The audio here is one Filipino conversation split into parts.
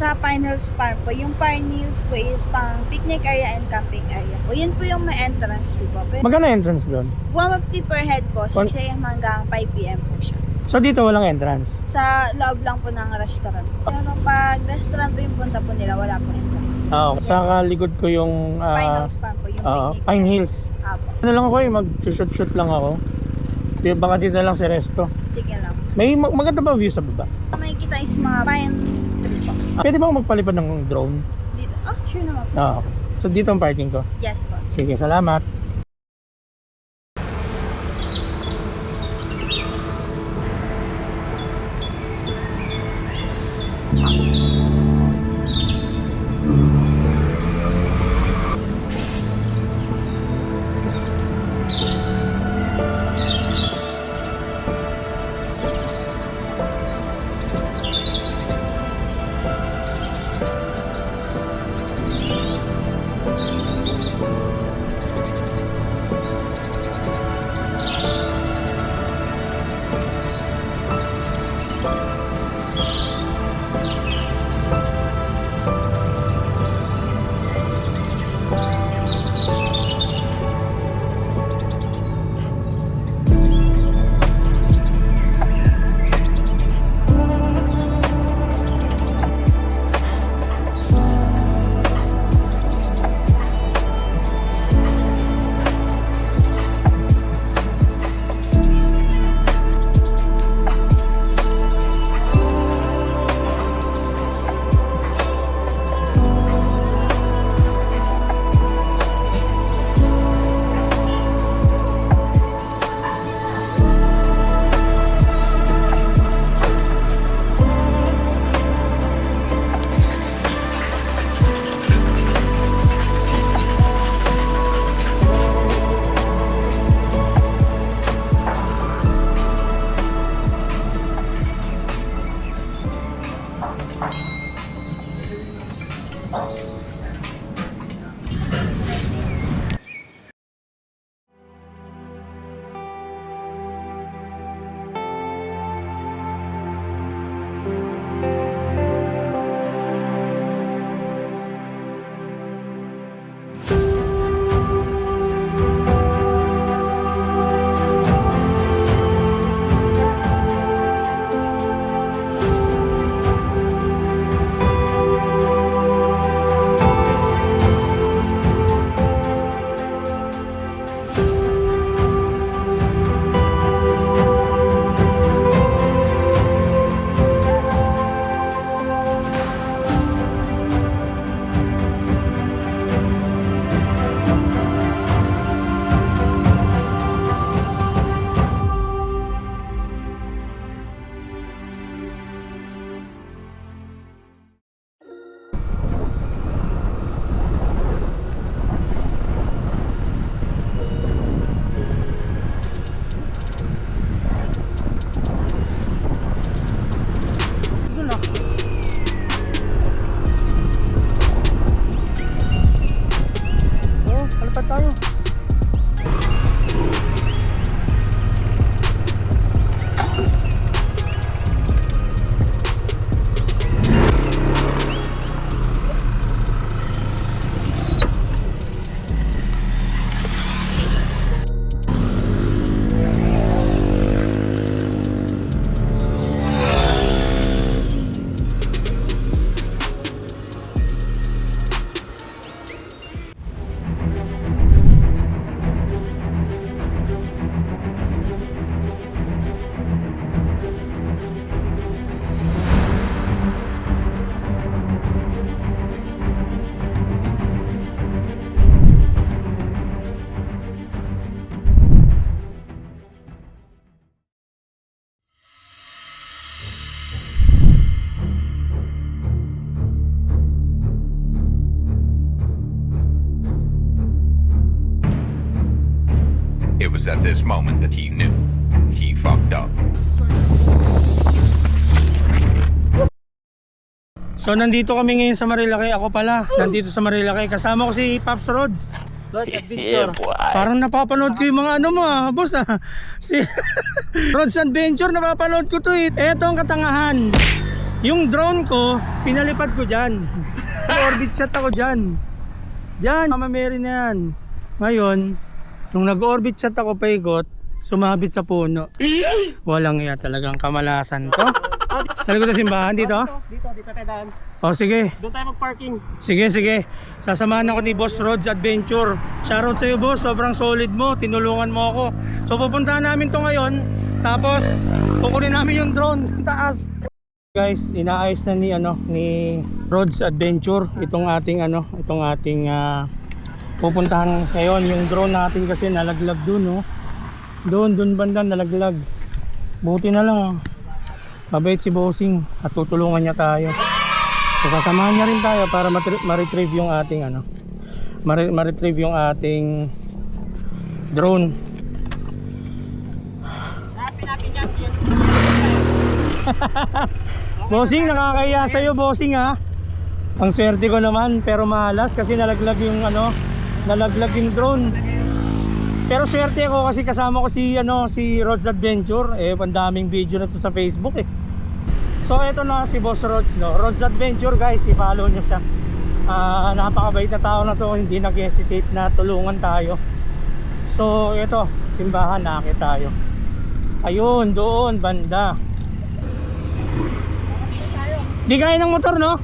sa Pine Hills Farm po. Yung Pine Hills po is pang picnic area and camping area po. Yun po yung may entrance po po. Magkano entrance doon? 150 per head po. 6 a.m. hanggang 5 p.m. po siya. So dito walang entrance? Sa loob lang po ng restaurant. Pero pag restaurant po yung punta po nila, wala po entrance. Oo. Sa likod ko yung Pine Hills Farm po. Yung picnic. Pine Hills. Apo. Ano lang ako mag-shoot lang ako. Baka dito lang si resto. Sige lang. May maganda ba view sa baba? May kita is mga pine tree po. Pwede ba ako magpalipad ng drone? Dito. Oh, sure naman po. Oo. So dito ang parking ko. Yes po. Sige, salamat. It was at this moment that he knew. He fucked up. So nandito kami ngayon sa Marilaki. Ako pala, nandito sa Marilaki. Kasama ko si Pops Rods. Road Adventure. Parang napapanood ko yung mga ano mo boss Si Rods Adventure, napapanood ko to eh. Eto ang katangahan. Yung drone ko, pinalipad ko dyan. Orbit shot ako dyan. Dyan, Mama Mary na yan. Ngayon, nung nag-orbit shot ako paikot, sumabit sa puno. Walang iya talagang kamalasan to. Sa likod ng simbahan dito? Dito tayo daan. O sige. Doon tayo mag-parking. Sige. Sasamahan ako ni Boss Rods Adventure. Shoutout sa'yo boss, sobrang solid mo. Tinulungan mo ako. So pupuntahan namin to ngayon. Tapos kukunin namin yung drone sa taas. Guys, inaayos na ni Rods Adventure itong ating pupuntahan ngayon. Yung drone natin kasi nalaglag dun, oh. Doon banda nalaglag. Buti na lang, mabait si Bossing at tutulungan niya tayo. So sasamahan niya rin tayo para ma-retrieve yung ating ma-retrieve yung ating drone. Bossing, nakakahiya sa'yo Bossing ha. Ang swerte ko naman pero malas kasi nalaglag yung drone. Pero swerte ako kasi kasama ko si Rods Adventure. Ang daming video na to sa Facebook eh. So eto na si Boss Rods, no. Rods Adventure guys, i-follow niyo siya. Napakabait na tao na to, hindi nag-hesitate na tulungan tayo. So eto, simbahan nakakit tayo. Ayun, doon banda. Di kaya ng motor, no?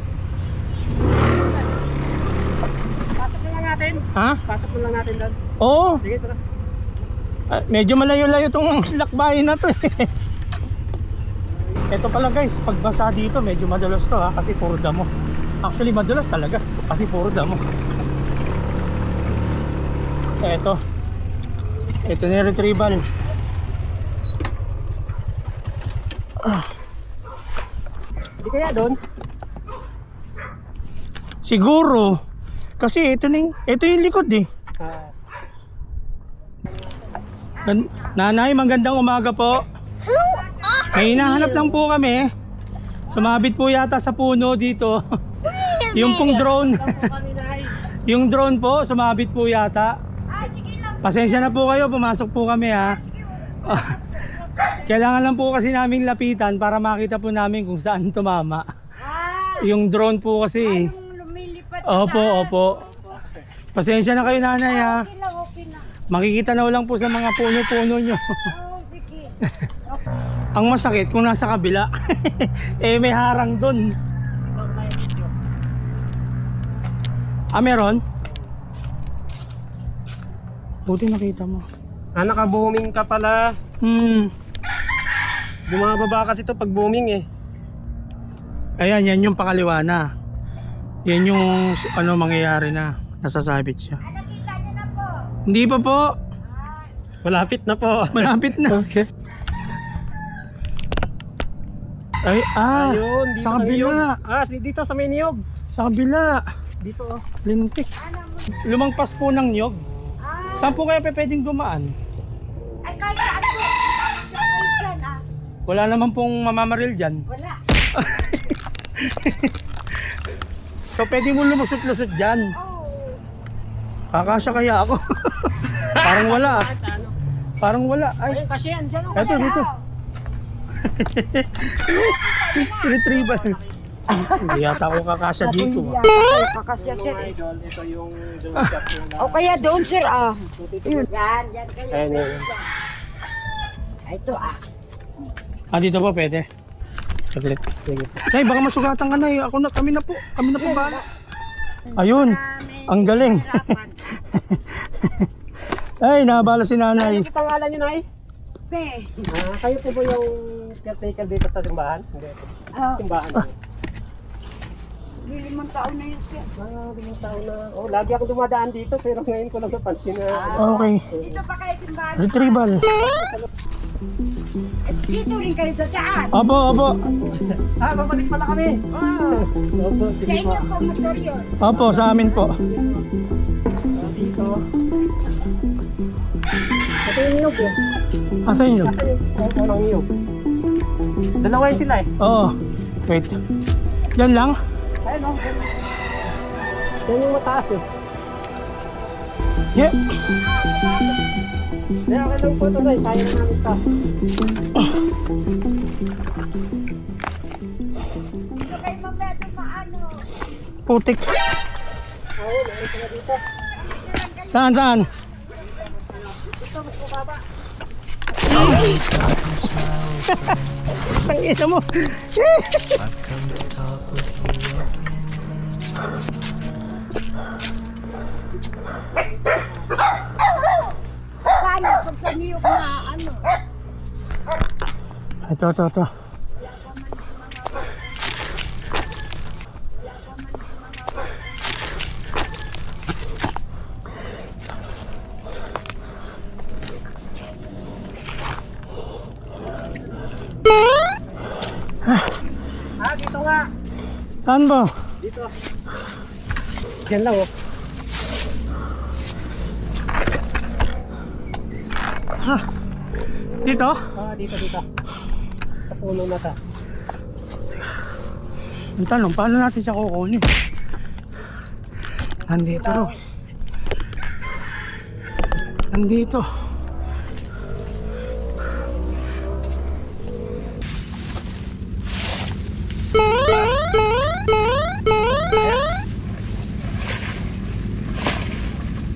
Pasok na lang natin. Ha? Pasok na lang natin doon. Oo. Sige, tara. Medyo malayo-layo tong lakbayin na to eh. Ito pala guys, pagbasa dito medyo madalas to ha, kasi puro damo. Actually madalas talaga kasi puro damo. Ito na retrieval. Hindi kaya doon? Siguro kasi ito yung likod eh. Nanay, magandang umaga po. May hinahanap lang po kami. Sumabit po yata sa puno dito. Yung pong drone. Yung drone po, sumabit po yata. Pasensya na po kayo, pumasok po kami ha. Kailangan lang po kasi namin lapitan para makita po namin kung saan tumama. Yung drone po kasi. Opo. Pasensya na kayo nanay ha. Makikita na lang po sa mga puno-puno nyo. Ang masakit kung nasa kabila. May harang dun. Meron? Buti nakita mo. Naka-booming ka pala. Bumababa kasi to pag booming eh. Ayan, yan yung pakaliwa na. Yan yung mangyayari na. Nasasabit siya. Hindi pa po. Malapit na po. Malapit na. Okay. Ay, Ayun, dito sa kabila. Dito sa may niyog. Sa kabila. Dito oh. Lintik. Lumangpas po ng niyog. Saan po kaya pwedeng dumaan? Ay, kahit saan po. Saan dyan Wala naman pong mamamaril dyan. Wala. So pwede mo lumusot-lusot dyan. Kakasya kaya ako. Parang wala ah. Parang wala. Ay, Ayun, kasi yan dyan. eto dito. Retrieval. Hindi yata ako kakasya dito. Kakasya sir. Idol, ito yung drone shot yung O kaya doon sir Yun. Yan kayo. Ayun. Ito Dito po pwede. Saglit. Sige. Nay, baka masugatan ka na eh. Kami na po ba? Ayun. Ang galing. Ay, nabala si nanay. Ano pangalan nyo, Nay? Pe. Kayo po ba yung caretaker dito sa simbahan? Hindi. Simbahan. Limang taon na yun sir. 5 taon na. Lagi ako dumadaan dito pero ngayon ko lang napansin na. Okay. Dito pa kayo simbahan. Retrieval. Dito rin kayo sa daan. Opo. Babalik pala kami. Opo, Sa sige po. inyo po motor yun. Opo, sa amin po. Dito. Ito yung niyog eh. Asa inyo? Ito yung niyog. Dalawa yun sila eh. Oo. Wait. Diyan lang? Ayun o. Yan yung mataas eh. Yeah. Kaya okay lang po ito na eh. Kaya na namin ito. Putik. Saan? Tangina mo. Paano pag sa niyok na ano? Ito. Dito nga. Saan ba? Dito. Yan lang oh. Dito? Dito. Sa puno na ta. Ang tanong, paano natin siya kukunin? Nandito raw. Nandito.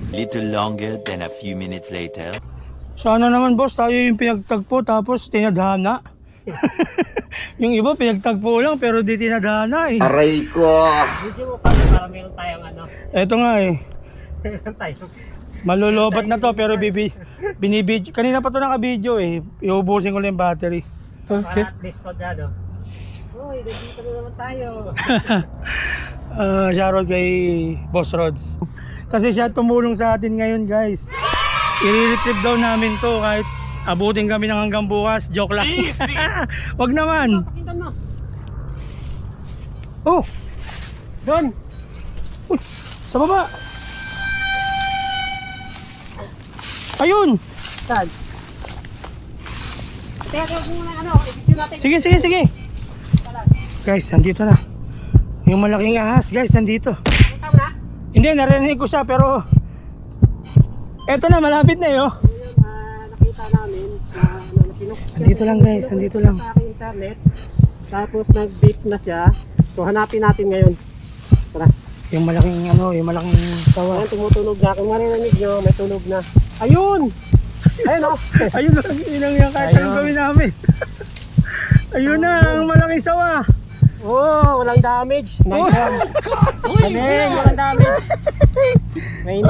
Little longer than a few minutes later. Sana naman boss, tayo yung pinagtagpo tapos tinadhana. Yung iba pinagtagpo lang pero di tinadhana eh. Aray ko! Video mo para meron tayong ano. Eto nga eh. Meron tayong. Malulobat na to pero binibidyo. Kanina pa to naka-video eh. Iubusin ko lang yung battery. Okay. Para at least pag ano. Uy, nandito na naman tayo. Shoutout kay Boss Rods. Kasi siya tumulong sa atin ngayon guys. I-retrieve daw namin to kahit abutin kami ng hanggang bukas. Joke lang. Wag naman. Pakinggan mo. Oh, Doon. uy, sa baba. Ayun. Saan? Teka muna ano, i-video natin. Sige. Guys, nandito na. Yung malaking ahas guys, nandito. Kita mo na? Hindi, narinig ko siya pero eto na, malapit na yun. Yung nakita namin Andito lang guys, andito lang. Sa aking internet. Tapos nag-beep na siya. So hanapin natin ngayon. Tara. Yung malaking sawa. Ayun, tumutunog na. Kung marinig nyo, may tunog na. Ayun! Ayun o. Ayun lang, ilang yan kahit anong gawin namin. Ayun na, ang malaking sawa. Oh, walang damage. Nice one. Galing, walang damage. Ngayon,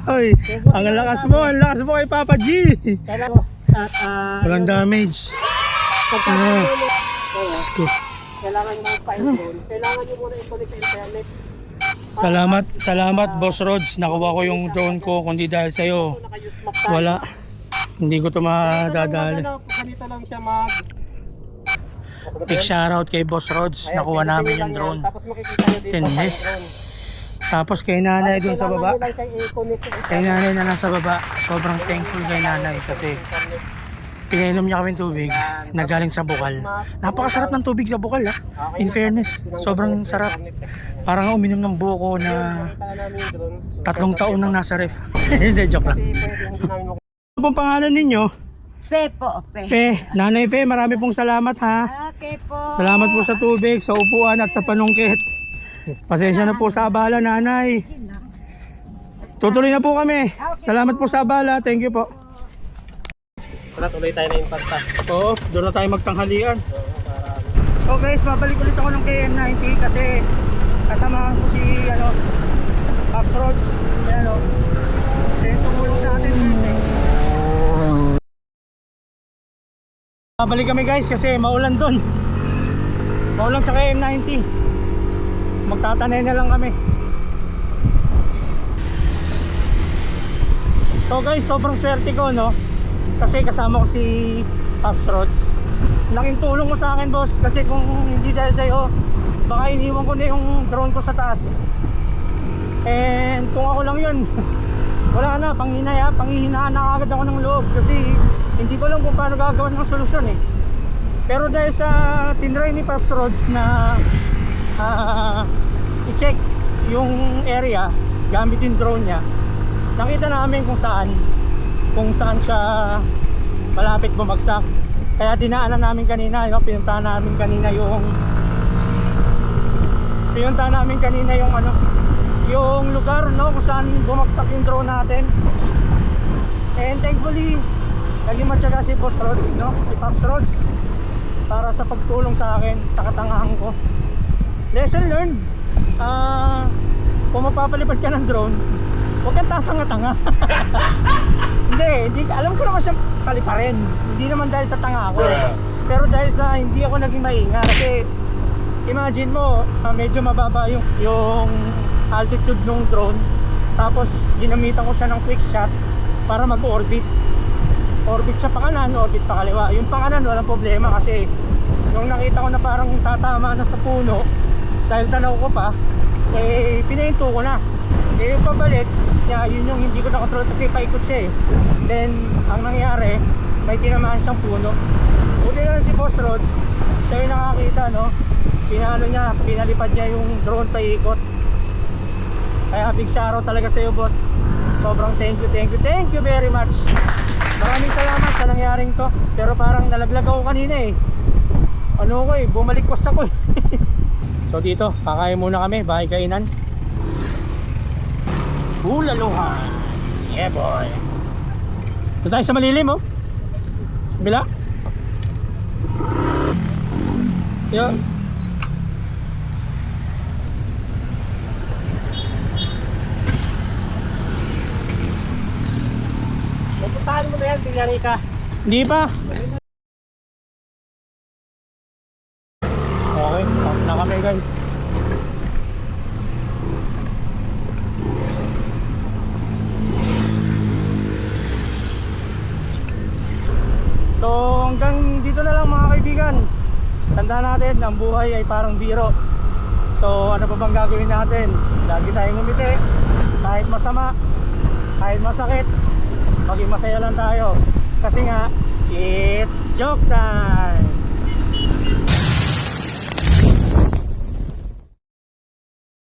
Oy, ang lakas mo kay Papa G. kailangan ko. At Walang damage. pagkakaroon mo, Let's go. kailangan nyo magpa-enroll. Kailangan nyo muna i-connect sa internet. Salamat Boss Rods. Nakuha ko yung drone ko. Kundi dahil sa'yo, Naka-use map tayo. wala. Hindi ko to madadali. Ganito lang siya mag... Big shoutout kay Boss Rods. Nakuha namin yung drone. Tapos makikita nyo dito Tindi. pa yung drone. Tapos kay nanay dun sa baba. Kailangan nyo lang siya i-connect sa Kay nanay na nasa baba. Sobrang thankful kay nanay kasi pinainom niya kami tubig na galing sa bukal. Napakasarap ng tubig sa bukal ah. In fairness, sobrang sarap. Parang uminom ng buko na Kailangan namin yung drone. 3 taon nang nasa ref. Hindi, joke lang. Kasi pwede hindi namin makuha. Ano pong pangalan ninyo? Pe po, pe. Fe, Nanay Fe, marami pong salamat ha. Okay po. Salamat po sa tubig, sa upuan at sa panungkit. Pasensya na po sa abala, Nanay. Tutuloy na po kami. Salamat po sa abala. Thank you po. Wala, tuloy tayo na yung pagta. Oo, doon na tayo magtanghalian. So guys, babalik ulit ako ng KM90 kasi kasama ko si Pops Rods. Ayan o. Kasi tumulong sa atin guys eh. Babalik kami guys kasi maulan doon. Maulan sa KM90. Magtatanay na lang kami. So guys, sobrang swerte ko no. Kasi kasama ko si Pops Rods. Laking tulong mo sa akin boss. Kasi kung hindi dahil sa'yo, baka iniwan ko na yung drone ko sa taas. And kung ako lang yun, wala na, panghihinaan na agad ako ng loob. Kasi hindi ko alam kung paano gagawa ng solusyon eh. Pero dahil sa tinry ni Pops Rods na i-check yung area gamit yung drone niya, nakita namin kung saan siya malapit bumagsak. Kaya dinaanan namin kanina, pinuntahan namin kanina yung Pinunta namin kanina yung ano, yung lugar no kung saan bumagsak yung drone natin. And thankfully, naging matyaga si Boss Rods, no? Si Pops Rods para sa pagtulong sa akin sa katangahan ko. Lesson learned. Kung mapapalipad ka ng drone, huwag kang tatanga-tanga. hindi, alam ko naman siyang paliparin. Hindi naman dahil sa tanga ako. Pero dahil sa hindi ako naging maingat. Kasi imagine mo, medyo mababa yung altitude ng drone. Tapos ginamitan ko siya ng quick shot para mag-orbit. Orbit sa pakanan, orbit pa kaliwa. Yung pakanan walang problema kasi nung nakita ko na parang tatama na sa puno, dahil tanaw ko pa, eh pinahinto ko na. Eh yung pabalik, yun yung hindi ko na control kasi paikot siya eh. Then ang nangyari, may tinamaan siyang puno. Buti na si Boss Rod, siya yung nakakita, no? Pinalipad niya yung drone paikot. Kaya big shoutout talaga sa iyo, boss. Sobrang thank you very much. Maraming salamat sa nangyaring to. Pero parang nalaglag ako kanina eh. Ano ko eh, bumalikwas ako eh. So dito, kakain muna kami, bahay kainan. Ulaluhan. Yeah boy. Ito tayo sa malilim oh. Bila. Yo. Pupuntahan mo na yan, Villarrica. Hindi pa. Okay, off na kami guys. So hanggang dito na lang mga kaibigan. Tandaan natin, ang buhay ay parang biro. So ano pa bang gagawin natin? Lagi tayong ngumiti. Kahit masama, kahit masakit, maging masaya lang tayo. Kasi nga, it's joke time!